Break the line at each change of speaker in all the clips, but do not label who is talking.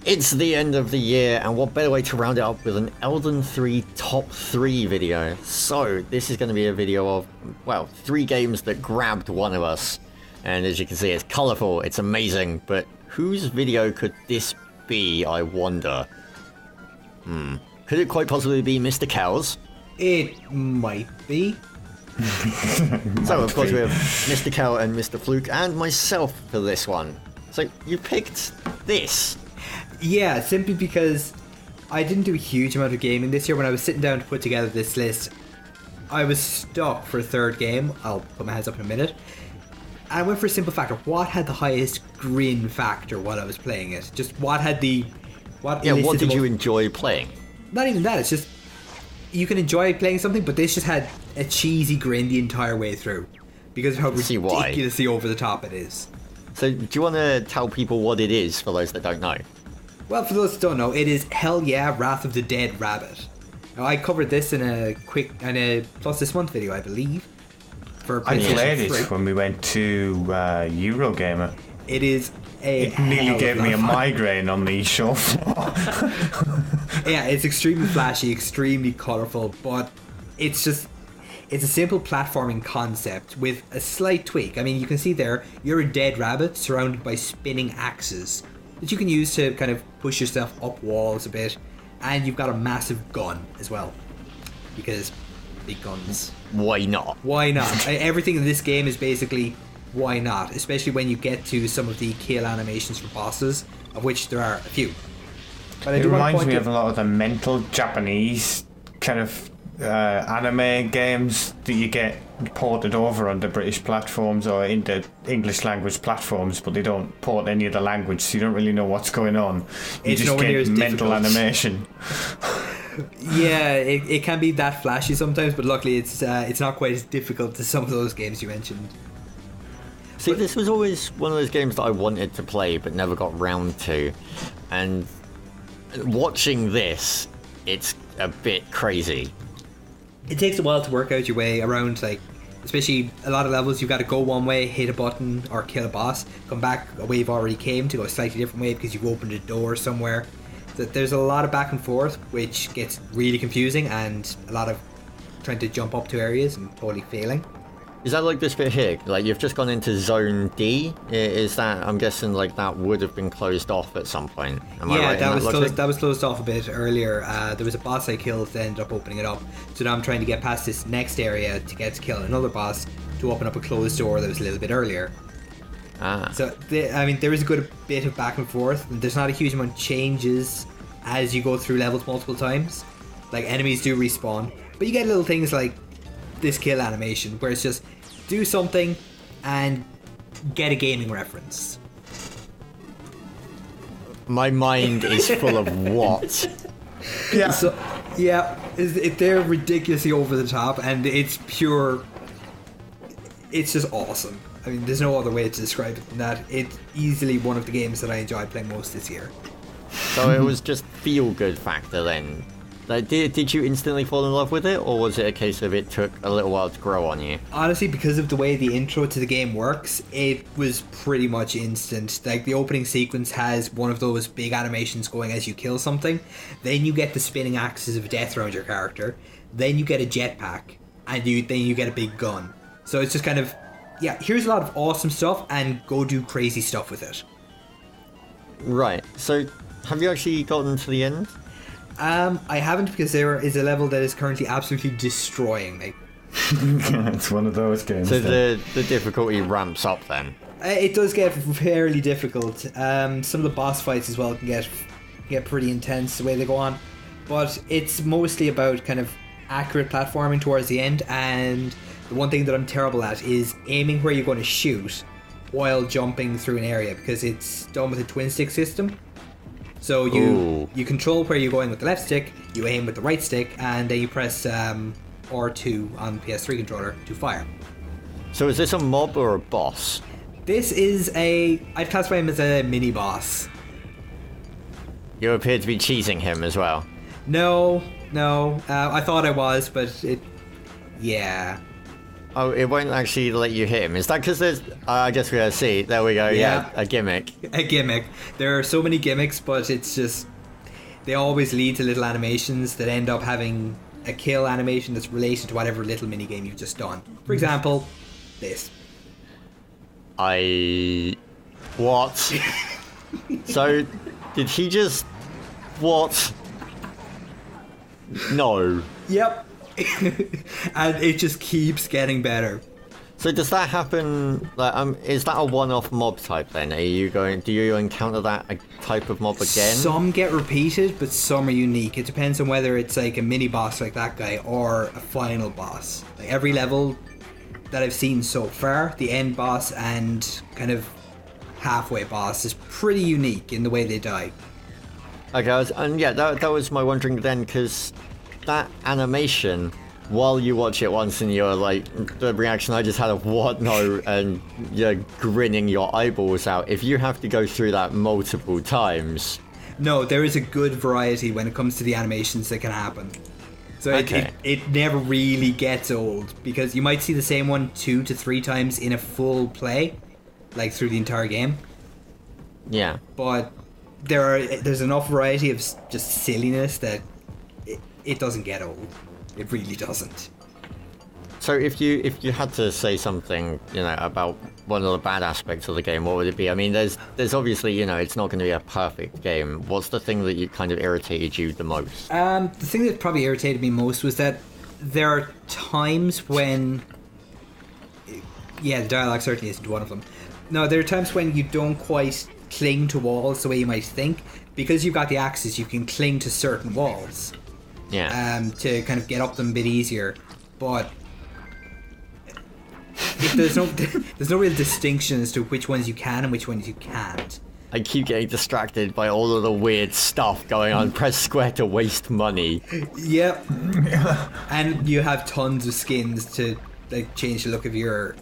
It's the end of the year, and what better way to round it up with an LThan3 top 3 video. So, this is going to be a video of, well, 3 games that grabbed one of us. And as you can see, it's colourful, it's amazing, but whose video could this be, I wonder? Could it quite possibly be Mr. Cow's?
It might be.
So, of course, we have Mr. Cow and Mr. Fluke, and myself for this one. So, you picked this.
Yeah, simply because I didn't do a huge amount of gaming this year. When I was sitting down to put together this list, I was stuck for a third game. I'll put my hands up in a minute. I went for a simple factor. What had the highest grin factor while I was playing it? Just what had the...
What did you enjoy playing?
Not even that, it's just... You can enjoy playing something, but this just had a cheesy grin the entire way through. Because of how ridiculously over the top it is.
So, do you want to tell people what it is, for those that don't know?
Well, for those that don't know, it is Hell Yeah, Wrath of the Dead Rabbit. Now, I covered this in a Plus This Month video, I believe.
I played it when we went to Eurogamer.
It is
It nearly gave me a migraine on the show floor.
Yeah, it's extremely flashy, extremely colourful, but it's a simple platforming concept with a slight tweak. I mean, you can see there, you're a dead rabbit surrounded by spinning axes that you can use to kind of push yourself up walls a bit, and you've got a massive gun as well, because big guns.
Why not?
Why not? Everything in this game is basically why not, especially when you get to some of the kill animations for bosses, of which there are a few. But
it reminds me of a lot of the mental Japanese kind of anime games that you get ported over onto British platforms or into English language platforms, but they don't port any of the language, so you don't really know what's going on. You just get mental animation.
Yeah, it can be that flashy sometimes, but luckily it's not quite as difficult as some of those games you mentioned.
See, this was always one of those games that I wanted to play but never got round to, and watching this, it's a bit crazy.
It takes a while to work out your way around, like, especially a lot of levels you've got to go one way, hit a button or kill a boss, come back a way you've already came to go a slightly different way because you've opened a door somewhere. There's a lot of back and forth, which gets really confusing, and a lot of trying to jump up to areas and totally failing.
Is that like this bit here? Like, you've just gone into Zone D? Is that, I'm guessing, like, that would have been closed off at some point? Am I right
that was closed off a bit earlier. There was a boss I killed that ended up opening it up. So now I'm trying to get past this next area to get to kill another boss to open up a closed door that was a little bit earlier. So, there is a good bit of back and forth. And there's not a huge amount of changes as you go through levels multiple times. Like, enemies do respawn. But you get little things like this kill animation, where it's just do something and get a gaming reference.
My mind is full of what?
Yeah. So, yeah, they're ridiculously over the top, and it's pure... It's just awesome. I mean, there's no other way to describe it than that. It's easily one of the games that I enjoyed playing most this year.
So it was just feel-good factor then? Like, did you instantly fall in love with it, or was it a case of it took a little while to grow on you?
Honestly, because of the way the intro to the game works, it was pretty much instant. Like, the opening sequence has one of those big animations going as you kill something, then you get the spinning axes of death around your character, then you get a jetpack, and then you get a big gun. So it's just kind of, yeah, here's a lot of awesome stuff, and go do crazy stuff with it. Right,
so have you actually gotten to the end?
I haven't, because there is a level that is currently absolutely destroying me.
It's one of those games.
So the difficulty ramps up then?
It does get fairly difficult. Some of the boss fights as well can get pretty intense the way they go on. But it's mostly about kind of accurate platforming towards the end, and the one thing that I'm terrible at is aiming where you're going to shoot while jumping through an area, because it's done with a twin stick system. So you control where you're going with the left stick, you aim with the right stick, and then you press R2 on the PS3 controller to fire.
So is this a mob or a boss?
This is I'd classify him as a mini-boss.
You appear to be cheesing him as well.
No. I thought I was, but yeah.
Oh, it won't actually let you hit him. Is that because there's... I guess we're going to see. There we go. Yeah, a gimmick.
A gimmick. There are so many gimmicks, but it's just... They always lead to little animations that end up having a kill animation that's related to whatever little minigame you've just done. For example, this.
What? So, did he just... What? No.
Yep. And it just keeps getting better.
So does that happen? Like, is that a one-off mob type then? Do you encounter that type of mob again?
Some get repeated, but some are unique. It depends on whether it's like a mini boss like that guy or a final boss. Like every level that I've seen so far, the end boss and kind of halfway boss is pretty unique in the way they die.
Okay, that was my wondering then, because that animation, while you watch it once and you're like, the reaction I just had of what no, and you're grinning your eyeballs out, if you have to go through that multiple times...
No, there is a good variety when it comes to the animations that can happen. So it never really gets old, because you might see the same one 2 to 3 times in a full play, like through the entire game.
Yeah.
But there's enough variety of just silliness that it doesn't get old. It really doesn't.
So if you had to say something, about one of the bad aspects of the game, what would it be? I mean, there's obviously, it's not going to be a perfect game. What's the thing that kind of irritated you the most?
The thing that probably irritated me most was that there are times when... Yeah, the dialogue certainly isn't one of them. No, there are times when you don't quite cling to walls the way you might think. Because you've got the axes, you can cling to certain walls.
Yeah.
To kind of get up them a bit easier, but there's no real distinction as to which ones you can and which ones you can't.
I keep getting distracted by all of the weird stuff going on. Press square to waste money.
Yep. And you have tons of skins to like change the look of your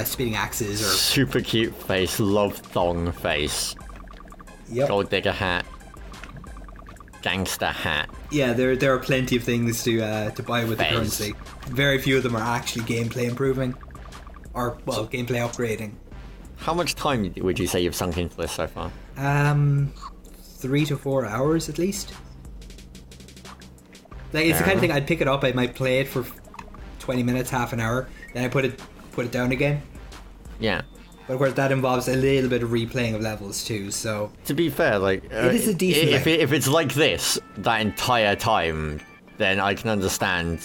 spinning axes or
super cute face, love thong face.
Yep.
Gold digger hat. Gangster hat.
Yeah, there are plenty of things to buy with the currency. Very few of them are actually gameplay improving, or gameplay upgrading.
How much time would you say you've sunk into this so far?
3 to 4 hours at least. Like it's the kind of thing I'd pick it up. I might play it for 20 minutes, half an hour, then I put it down again.
Yeah.
But of course, that involves a little bit of replaying of levels too. So
to be fair, it
is a decent.
If it's like this that entire time, then I can understand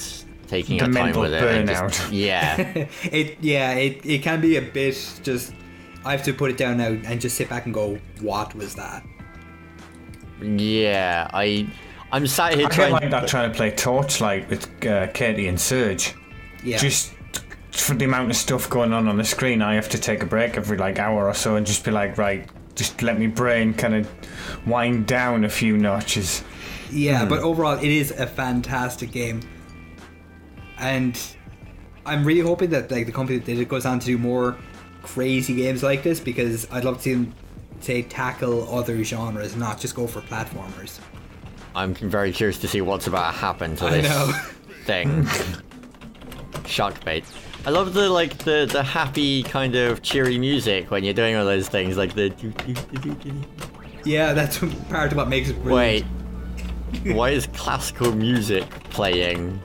taking your time with it.
Burnout.
Yeah.
It can be a bit just. I have to put it down now and just sit back and go, what was that?
Yeah, I'm sat here trying.
I like that trying to play Torchlight with Katie and Serge.
Yeah.
Just for the amount of stuff going on the screen, I have to take a break every hour or so and just be like, right, just let me brain kind of wind down a few notches.
Yeah, but overall, it is a fantastic game, and I'm really hoping that the company that did it goes on to do more crazy games like this, because I'd love to see them tackle other genres, not just go for platformers.
I'm very curious to see what's about to happen to this thing. Shark bait. I love the happy kind of cheery music when you're doing all those things, like the.
Yeah, that's part of what makes it brilliant.
Wait, why is classical music playing?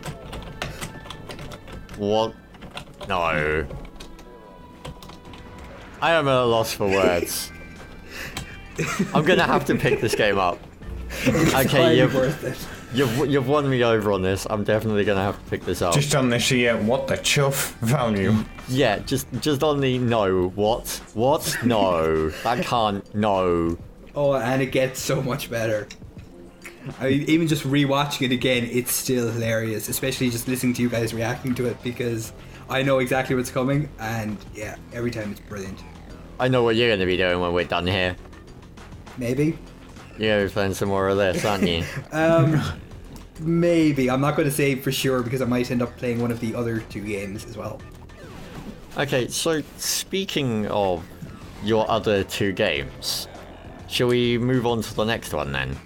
What? No. I am at a loss for words. I'm gonna have to pick this game up. Okay, you've won me over on this. I'm definitely gonna have to pick this up.
Just on the sheer what the chuff value.
Yeah, just on the no. What? No, that can't. No.
Oh, and it gets so much better. I mean, even just rewatching it again, it's still hilarious. Especially just listening to you guys reacting to it, because I know exactly what's coming, and yeah, every time it's brilliant.
I know what you're gonna be doing when we're done here.
Maybe.
You're gonna be playing some more of this, aren't you?
Maybe. I'm not going to say for sure, because I might end up playing one of the other 2 games as well.
Okay, so speaking of your other 2 games, shall we move on to the next one then?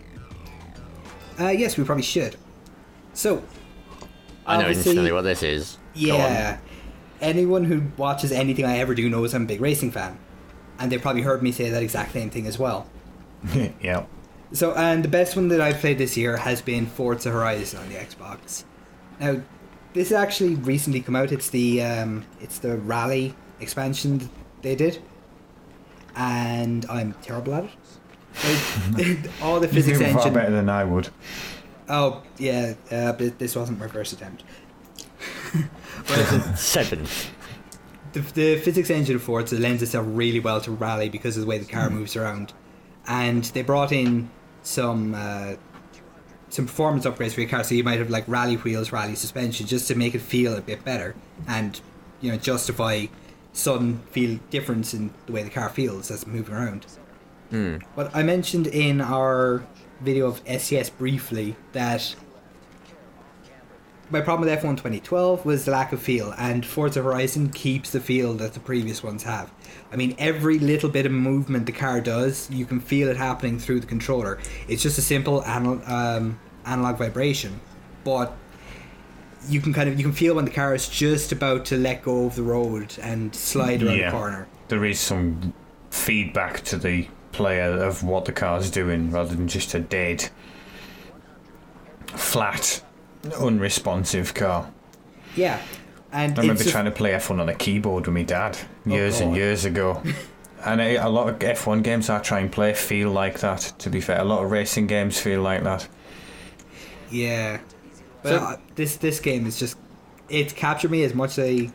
Yes, we probably should. So,
I know instantly what this is.
Yeah. anyone who watches anything I ever do knows I'm a big racing fan. And they've probably heard me say that exact same thing as well.
Yeah.
So, and the best one that I've played this year has been Forza Horizon on the Xbox. Now, this has actually recently come out. It's the Rally expansion they did. And I'm terrible at it. All the physics
You're far
engine...
better than I would.
Oh, yeah, but this wasn't my first attempt.
Seventh.
The physics engine of Forza lends itself really well to Rally because of the way the car moves around. And they brought in some performance upgrades for your car, so you might have like rally wheels, rally suspension, just to make it feel a bit better and, you know, justify sudden feel difference in the way the car feels as it's moving around. But I mentioned in our video of SES briefly that my problem with F1 2012 was the lack of feel, and Forza Horizon keeps the feel that the previous ones have. I mean, every little bit of movement the car does, you can feel it happening through the controller. It's just a simple analog vibration, but you can feel when the car is just about to let go of the road and slide around the corner.
There is some feedback to the player of what the car's doing rather than just a dead, flat, unresponsive car.
Yeah. And
I remember trying to play F1 on a keyboard with my dad years and years ago. And a lot of F1 games I try and play feel like that, to be fair. A lot of racing games feel like that.
Yeah. But this game is just... It captured me as much as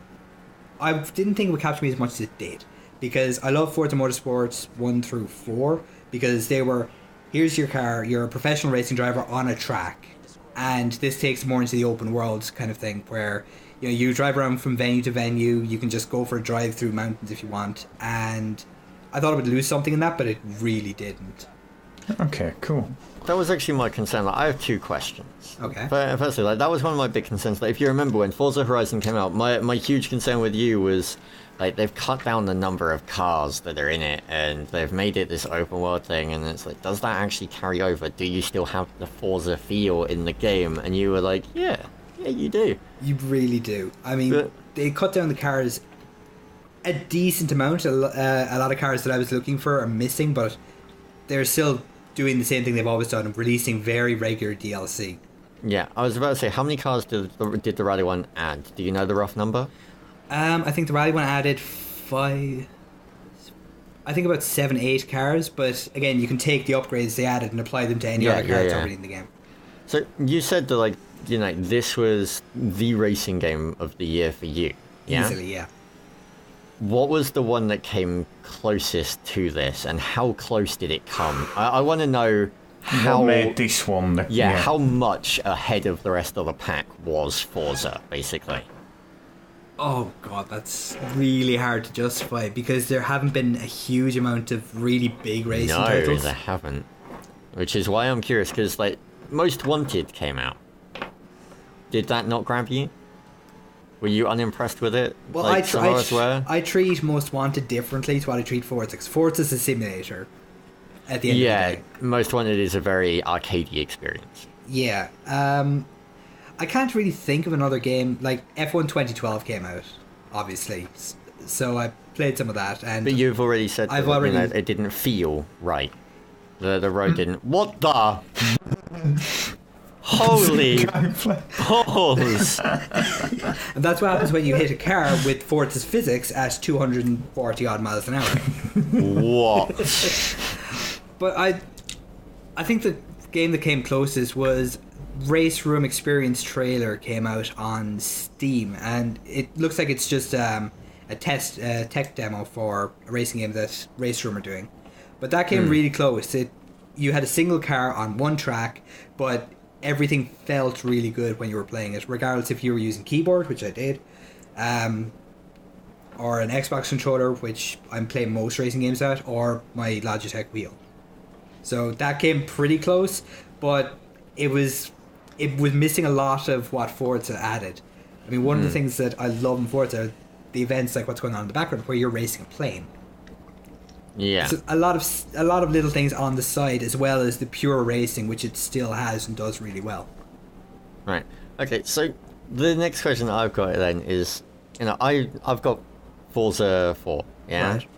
I didn't think it would capture me as much as it did. Because I love Forza Motorsports 1 through 4. Because they were... Here's your car, you're a professional racing driver on a track. And this takes more into the open world kind of thing, where you drive around from venue to venue. You can just go for a drive through mountains if you want. And I thought it would lose something in that, but it really didn't.
Okay, cool.
That was actually my concern. I have two questions.
Okay.
Firstly, that was one of my big concerns. If you remember when Forza Horizon came out, my huge concern with you was they've cut down the number of cars that are in it, and they've made it this open world thing, and it's like, does that actually carry over? Do you still have the Forza feel in the game? And you were like, yeah, you do.
You really do. I mean, they cut down the cars a decent amount. A lot of cars that I was looking for are missing, but they're still doing the same thing they've always done, of releasing very regular DLC.
Yeah, I was about to say, how many cars did the Rally one add? Do you know the rough number?
I think the Rally one added 5... I think about 7-8 cars, but again, you can take the upgrades they added and apply them to any other car that's already in the game.
So you said that, this was the racing game of the year for you, yeah?
Easily, yeah.
What was the one that came closest to this, and how close did it come? I want to know how...
What made this one?
How much ahead of the rest of the pack was Forza, basically?
Oh god, that's really hard to justify, because there haven't been a huge amount of really big racing titles.
No, there haven't. Which is why I'm curious, because, Most Wanted came out. Did that not grab you? Were you unimpressed with it?
Well, I treat Most Wanted differently to what I treat Forza, because Forza's a simulator at the end of the day.
Yeah, Most Wanted is a very arcadey experience.
Yeah. I can't really think of another game. F1 2012 came out, obviously. So I played some of that. But
you've already said it didn't feel right. The road didn't... What the... Holy balls!
And that's what happens when you hit a car with Forza's physics at 240 odd miles an hour.
What?
But I think the game that came closest was Race Room Experience trailer came out on Steam, and it looks like it's just a tech demo for a racing game that Race Room are doing. But that came really close. You had a single car on one track, but everything felt really good when you were playing it, regardless if you were using keyboard, which I did, or an Xbox controller, which I'm playing most racing games at, or my Logitech wheel. So that came pretty close, but it was missing a lot of what Forza added. I mean, one of the things that I love in Forza are the events like what's going on in the background, where you're racing a plane.
Yeah.
So a lot of little things on the side, as well as the pure racing, which it still has and does really well.
Right. Okay, so the next question I've got then is, I've got Forza 4. Yeah.
Right.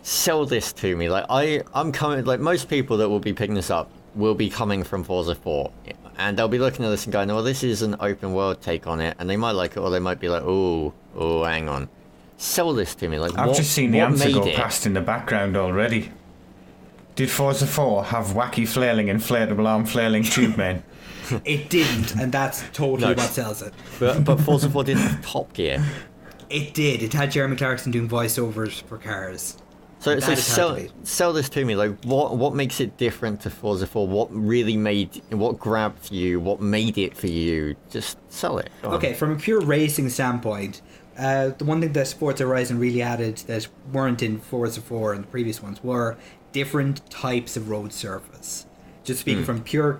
Sell this to me. Like I'm coming. Like most people that will be picking this up will be coming from Forza 4, and they'll be looking at this and going, "Well, this is an open world take on it," and they might like it, or they might be like, "Oh, hang on." Sell this to me. Like
I've just seen the answer go
it?
past in the background already. Did Forza 4 have wacky flailing, inflatable arm flailing tube men?
It didn't, and that's totally what sells it.
But Forza 4 didn't have Top Gear.
It did. It had Jeremy Clarkson doing voiceovers for cars.
So sell this to me. Like what makes it different to Forza 4? What grabbed you? What made it for you? Just sell it.
Okay, from a pure racing standpoint, the one thing that Forza Horizon really added that weren't in Forza 4 and the previous ones were different types of road surface. Just speaking from pure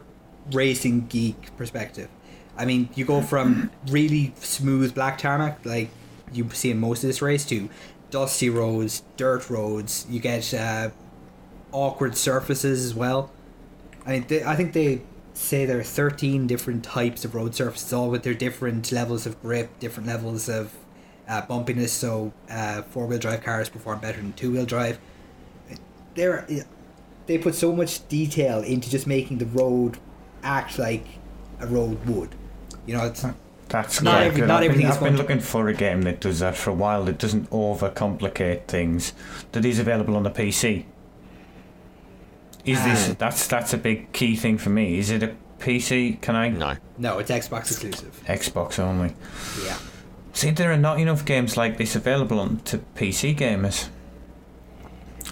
racing geek perspective. I mean, you go from really smooth black tarmac, like you see in most of this race, to dusty roads, dirt roads. You get awkward surfaces as well. I mean, I think they say there are 13 different types of road surfaces, all with their different levels of grip, different levels of bumpiness. So four-wheel drive cars perform better than two-wheel drive. They put so much detail into just making the road act like a road would. You know, it's
that's
not
quite good.
I've
been looking for a game that does that for a while. That doesn't overcomplicate things. That is available on the PC. Is this that's a big key thing for me? Is it a PC? Can I?
No, it's Xbox exclusive.
Xbox only.
Yeah.
See, there are not enough games like this available to PC gamers.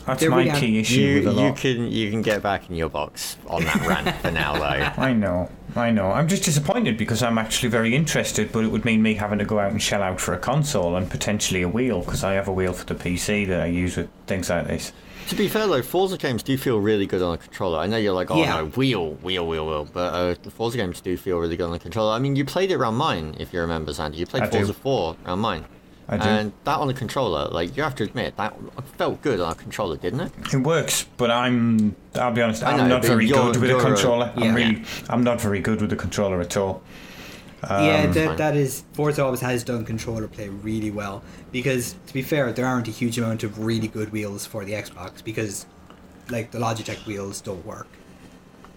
That's my key issue with a lot.
You can get back in your box on that rant for now, though.
I know. I'm just disappointed because I'm actually very interested, but it would mean me having to go out and shell out for a console and potentially a wheel, because I have a wheel for the PC that I use with things like this.
To be fair, though, Forza games do feel really good on a controller. I know you're like, no, wheel, but the Forza games do feel really good on a controller. I mean, you played it around mine, if you remember, Sandy. You played Forza 4 around mine.
I do.
And that on the controller, like, you have to admit, that felt good on a controller, didn't it?
It works, but I'll be honest, I'm not very good with a controller. I'm not very good with the controller at all.
That is, Forza always has done controller play really well, because to be fair, there aren't a huge amount of really good wheels for the Xbox, because like the Logitech wheels don't work.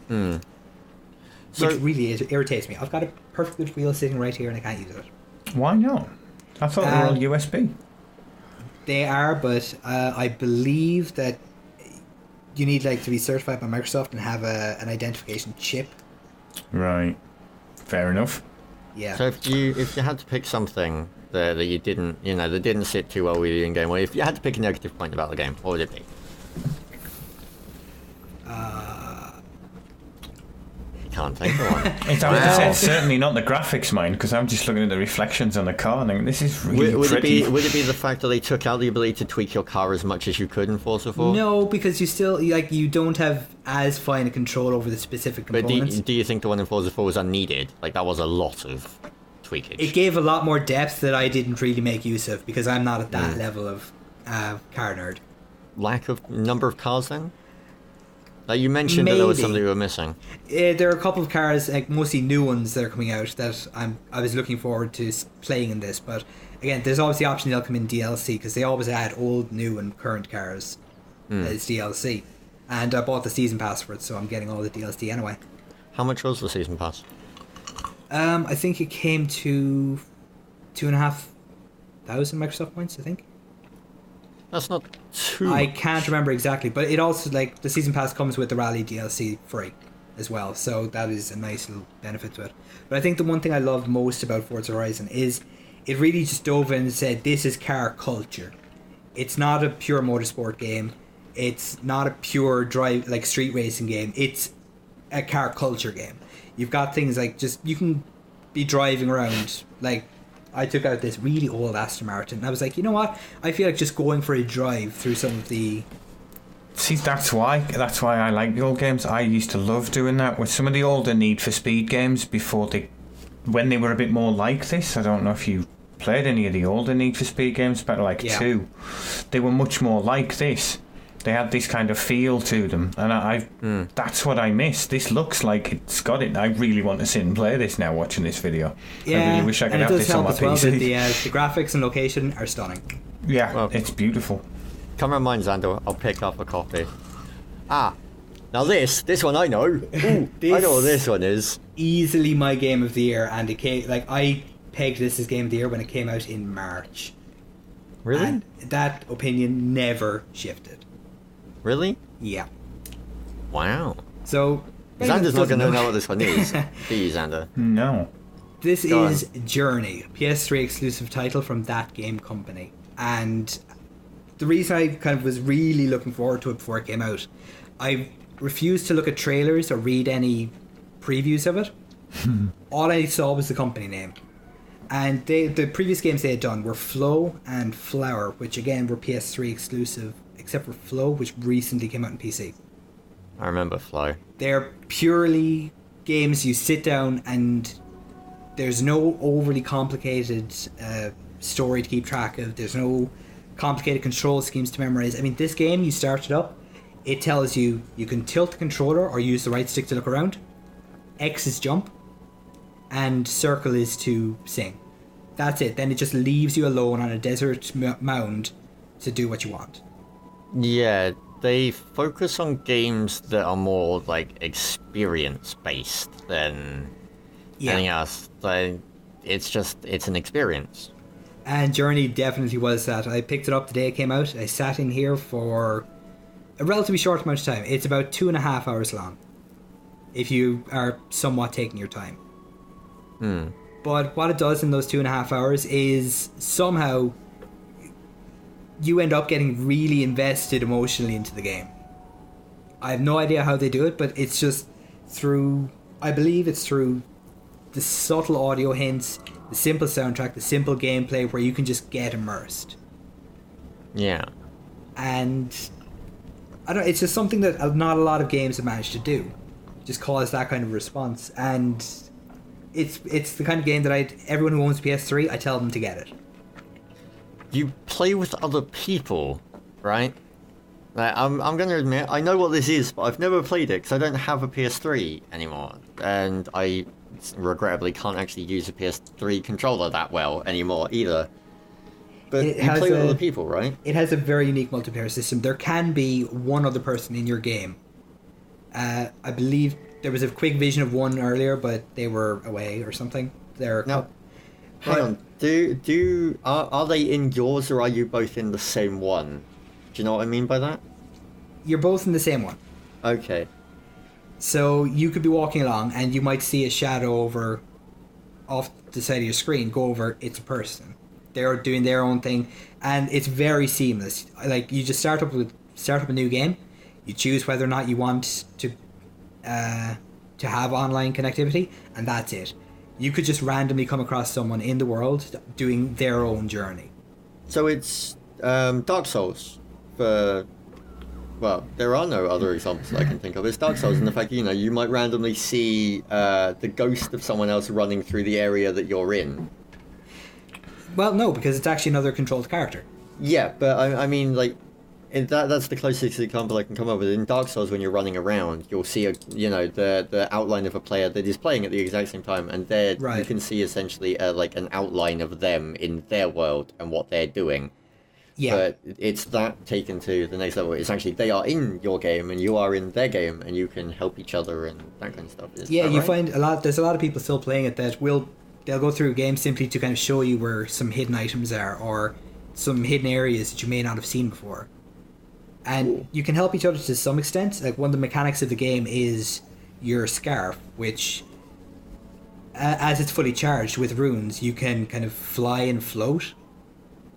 So,
which really irritates me. I've got a perfect good wheel sitting right here and I can't use it.
Why not? I thought they were all USB.
They are, but I believe that you need to be certified by Microsoft and have an identification chip.
Right. Fair enough.
Yeah.
So if you had to pick something that you didn't, that didn't sit too well with you in game, well, if you had to pick a negative point about the game, what would it be? Can't think of one.
It's certainly not the graphics, mind, because I'm just looking at the reflections on the car and thinking, this is really pretty.
Would it be the fact that they took out the ability to tweak your car as much as you could in Forza 4?
No, because you still you don't have as fine a control over the specific components.
But do you think the one in Forza 4 was unneeded? Like, that was a lot of tweakage.
It gave a lot more depth that I didn't really make use of, because I'm not at that level of car nerd.
Lack of number of cars, then? Like you mentioned that there was something you were missing.
There are a couple of cars, mostly new ones that are coming out, that I was looking forward to playing in this. But again, there's always the option they'll come in DLC, because they always add old, new, and current cars as DLC. And I bought the season pass for it, so I'm getting all the DLC anyway.
How much was the season pass?
I think it came to 2,500 Microsoft points, I think.
That's not too
I
much.
can't remember exactly, but it also, the season pass comes with the Rally DLC free as well, so that is a nice little benefit to it. But I think the one thing I loved most about Forza Horizon is it really just dove in and said, this is car culture. It's not a pure motorsport game. It's not a pure street racing game. It's a car culture game. You've got things you can be driving around, I took out this really old Aston Martin and I was like, you know what? I feel like just going for a drive through some of the...
See, that's why I like the old games. I used to love doing that with some of the older Need for Speed games when they were a bit more like this. I don't know if you played any of the older Need for Speed games, but 2. They were much more like this. They had this kind of feel to them, and that's what I miss. This looks like it's got it. I really want to sit and play this now, watching this video.
Yeah,
I really wish I could have this on my
well
PC.
that the graphics and location are stunning.
Yeah,
well,
it's beautiful.
Come around mine, Xander. I'll pick up a copy. Now this one I know. Ooh, I know what this one is.
Easily my game of the year, and it came, I pegged this as game of the year when it came out in March.
Really?
And that opinion never shifted.
Really?
Yeah.
Wow.
So
Xander's not going to know what this one is. Do you, Xander?
No.
This is Journey, PS3 exclusive title from that game company. And the reason I kind of was really looking forward to it before it came out, I refused to look at trailers or read any previews of it. All I saw was the company name. And the previous games they had done were Flow and Flower, which again were PS3 exclusive, except for Flow, which recently came out in PC.
I remember Flow.
They're purely games you sit down and there's no overly complicated story to keep track of. There's no complicated control schemes to memorize. I mean, this game, you start it up, it tells you can tilt the controller or use the right stick to look around. X is jump. And circle is to sing. That's it. Then it just leaves you alone on a desert mound to do what you want.
Yeah, they focus on games that are more like experience based than anything else. It's an experience.
And Journey definitely was that. I picked it up the day it came out. I sat in here for a relatively short amount of time. It's about 2.5 hours long, if you are somewhat taking your time. But what it does in those 2.5 hours is somehow you end up getting really invested emotionally into the game. I have no idea how they do it, but it's just through, I believe it's through the subtle audio hints, the simple soundtrack, the simple gameplay where you can just get immersed.
Yeah.
And I don't, it's just something that not a lot of games have managed to do. Just cause that kind of response. And it's the kind of game that everyone who owns PS3, I tell them to get it.
You play with other people, right? Like, I'm going to admit, I know what this is, but I've never played it because I don't have a PS3 anymore. And I regrettably can't actually use a PS3 controller that well anymore either. But you play with other people, right? It
has a very unique multiplayer system. There can be one other person in your game. I believe there was a quick vision of one earlier, but they were away or something.
Now, hang on. Are they in yours or are you both in the same one? Do you know what I mean by that?
You're both in the same one.
Okay.
So you could be walking along and you might see a shadow off the side of your screen. Go over, it's a person. They're doing their own thing, and it's very seamless. Like, you just start up a new game. You choose whether or not you want to have online connectivity, and that's it. You could just randomly come across someone in the world doing their own journey.
So it's Dark Souls for... Well, there are no other examples that I can think of. It's Dark Souls in the fact, you might randomly see the ghost of someone else running through the area that you're in.
Well, no, because it's actually another controlled character.
Yeah, but I mean, like, that's the closest example I can come up with. In Dark Souls, when you're running around, you'll see the outline of a player that is playing at the exact same time, and there you can see essentially like an outline of them in their world and what they're doing. Yeah. But it's that taken to the next level. It's actually they are in your game and you are in their game, and you can help each other and that kind of stuff.
You find there's a lot of people still playing it that they'll go through a game simply to kind of show you where some hidden items are or some hidden areas that you may not have seen before. And you can help each other to some extent. Like, one of the mechanics of the game is your scarf, which, as it's fully charged with runes, you can kind of fly and float.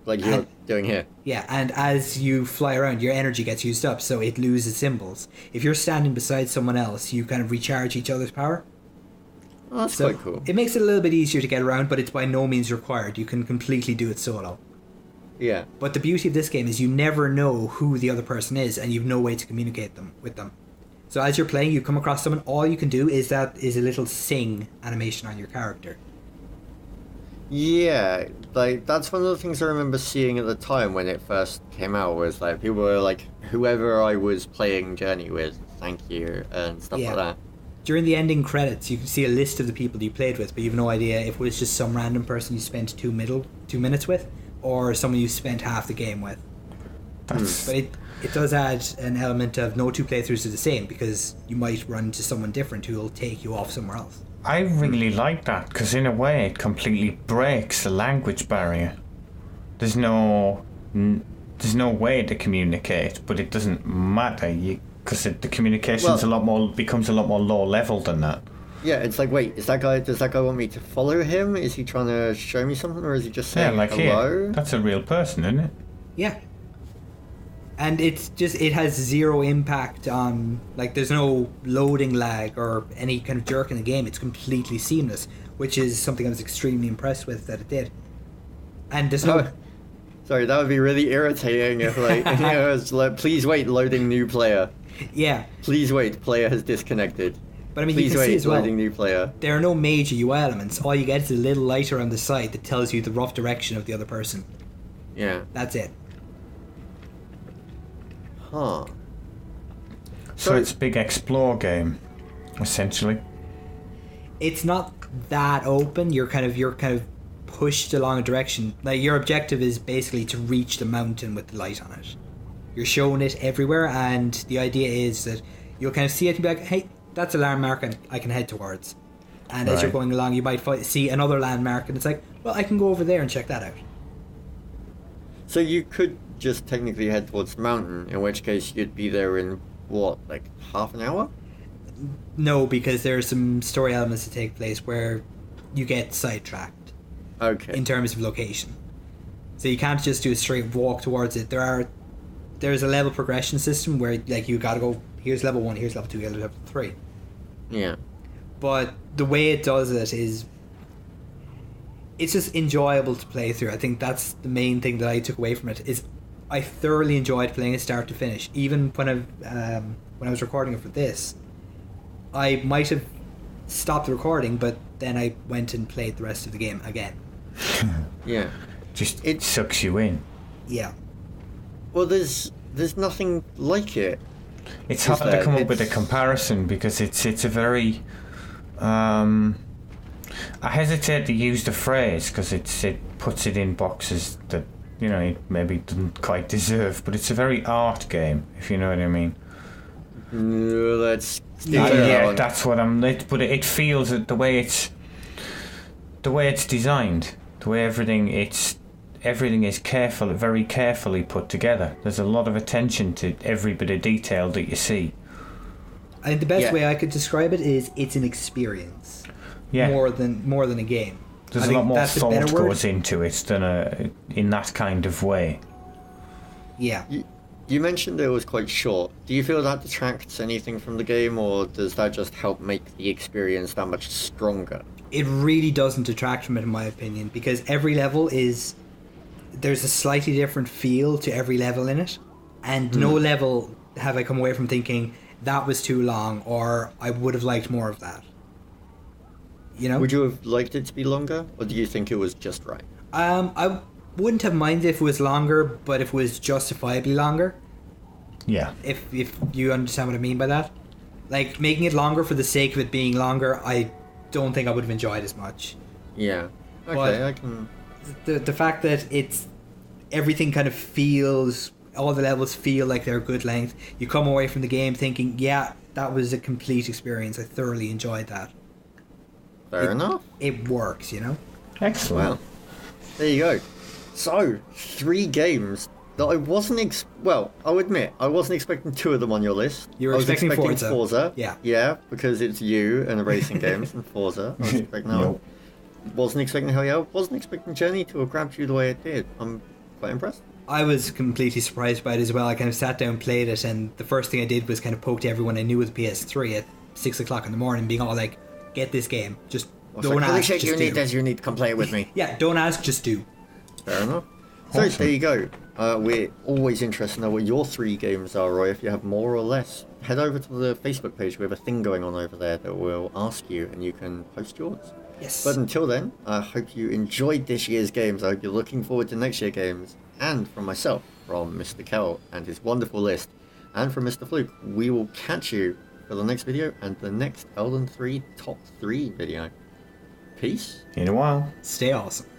Like you're doing here.
Yeah, and as you fly around, your energy gets used up, so it loses symbols. If you're standing beside someone else, you kind of recharge each other's power.
Oh, that's quite cool.
It makes it a little bit easier to get around, but it's by no means required. You can completely do it solo.
Yeah.
But the beauty of this game is you never know who the other person is, and you've no way to communicate with them. So as you're playing, you come across someone, all you can do is a little sing animation on your character.
Yeah, like that's one of the things I remember seeing at the time when it first came out was like people were like, whoever I was playing Journey with, thank you, and stuff like that.
During the ending credits, you can see a list of the people you played with, but you have no idea if it was just some random person you spent 2 minutes with, or someone you spent half the game with. But it does add an element of no two playthroughs are the same, because you might run into someone different who will take you off somewhere else.
I really like that, because in a way it completely breaks the language barrier. There's no way to communicate, but it doesn't matter, because the communication's becomes a lot more low level than that.
Yeah, it's like, wait, does that guy want me to follow him? Is he trying to show me something, or is he just saying hello?
Here, that's a real person, isn't it?
Yeah. And it has zero impact on, like, there's no loading lag or any kind of jerk in the game. It's completely seamless, which is something I was extremely impressed with that it did. And there's no...
Sorry, that would be really irritating if, like, you know, it's like, please wait, loading new player.
Yeah.
Please wait, player has disconnected.
But I mean,
please
you can see as well,
loading new player.
There are no major UI elements. All you get is a little light around the side that tells you the rough direction of the other person.
Yeah.
That's it.
Huh.
So it's a big explore game, essentially.
It's not that open. You're kind of pushed along a direction. Like, your objective is basically to reach the mountain with the light on it. You're shown it everywhere, and the idea is that you'll kind of see it and be like, hey, that's a landmark and I can head towards. And as you're going along, you might see another landmark, and it's like, well, I can go over there and check that out.
So you could just technically head towards the mountain, in which case you'd be there in, what, like half an hour?
No, because there are some story elements that take place where you get sidetracked.
Okay.
In terms of location. So you can't just do a straight walk towards it. There's a level progression system where, like, you gotta go, here's level 1, here's level 2, here's level 3.
Yeah.
But the way it does it is, it's just enjoyable to play through. I think that's the main thing that I took away from it, is I thoroughly enjoyed playing it start to finish. Even when I was recording it for this, I might have stopped the recording, but then I went and played the rest of the game again.
Yeah.
It sucks you in.
Yeah.
Well, there's nothing like it.
It's hard to come up with a comparison, because it's a very... I hesitate to use the phrase because it puts it in boxes that, you know, it maybe doesn't quite deserve, but it's a very art game, if you know what I mean.
Yeah,
that's what I'm... But it feels that the way it's designed, the way everything is very carefully put together. There's a lot of attention to every bit of detail that you see.
I think the best way I could describe it is it's an experience.
Yeah.
More than a game.
There's a lot more thought goes into it than in that kind of way.
Yeah.
You mentioned it was quite short. Do you feel that detracts anything from the game, or does that just help make the experience that much stronger?
It really doesn't detract from it, in my opinion, because every level there's a slightly different feel to every level in it, and no level have I come away from thinking that was too long, or I would have liked more of that. You know?
Would you have liked it to be longer, or do you think it was just right?
I wouldn't have minded if it was longer, but if it was justifiably longer.
Yeah.
If you understand what I mean by that. Like, making it longer for the sake of it being longer, I don't think I would have enjoyed as much.
Yeah. Okay,
but
I can...
The fact that everything kind of feels, all the levels feel like they're good length. You come away from the game thinking, yeah, that was a complete experience. I thoroughly enjoyed that.
Fair enough.
It works, you know?
Excellent.
Well, there you go. So, 3 games that I wasn't I'll admit, I wasn't expecting 2 of them on your list.
You were expecting Forza.
Yeah. Yeah, because it's you and the racing games and Forza. I was expecting that.
Nope.
Wasn't expecting Hell, wasn't expecting Journey to have grabbed you the way it did. I'm quite impressed.
I was completely surprised by it as well. I kind of sat down, played it, and the first thing I did was kind of poke to everyone I knew with the PS3 at 6 o'clock in the morning, being all like, get this game. Just don't ask, just
you
do.
need this, you need to come play it with me.
Yeah, don't ask, just do.
Fair enough. So, there you go. We're always interested to know what your 3 games are, Roy. If you have more or less, head over to the Facebook page. We have a thing going on over there that we'll ask you, and you can post yours.
Yes.
But until then, I hope you enjoyed this year's games. I hope you're looking forward to next year's games. And from myself, from Mr. Kel and his wonderful list, and from Mr. Fluke, we will catch you for the next video and the next LThan3 top 3 video. Peace.
In a while.
Stay awesome.